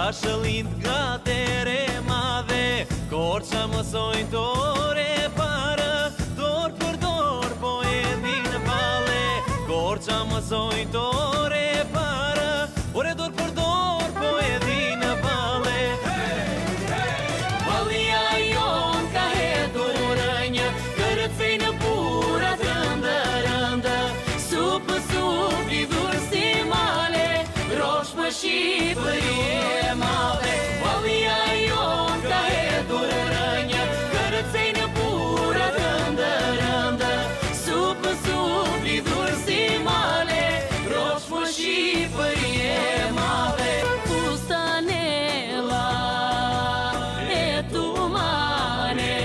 shëllind gatere madhe, Korça mësojnë tore para, dorë për dorë po edhin vale. Korça mësojnë tore para, ore dorë për dorë po edhin vale. Valia jon ka hedhur rënjë, kërcejnë burat rëndë rëndë, supë lidhur si male, rosh më Shqipëri e madhe. Valia jon ka hedhur rënjë, kërcejnë burat rëndë rëndë, supë lidhur si male, rosh më Shqipëri e madhe. Fustanella e tumane,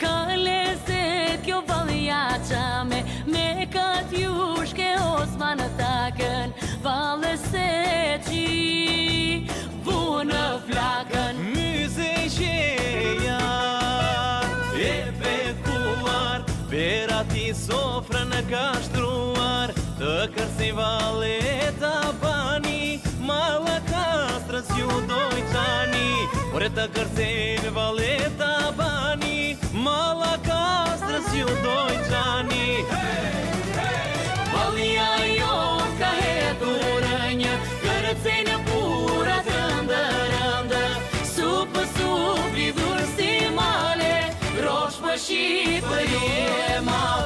ka lezet kjo valia qame, me katjushke Osman takën, valle se qi vunë flakën. Myze qeja e bekuar, berati sofrën ka shtruar, të kërsi valeta bani, malla kastrës ju doj qani. Ore të kërsin valeta bani, malla kastrës ju doj qani. Valia jon ka hedhur rënjë, kërcejnë burat rëndë rëndë, supë lidhur si male, rosh më Shqipëri e madhe.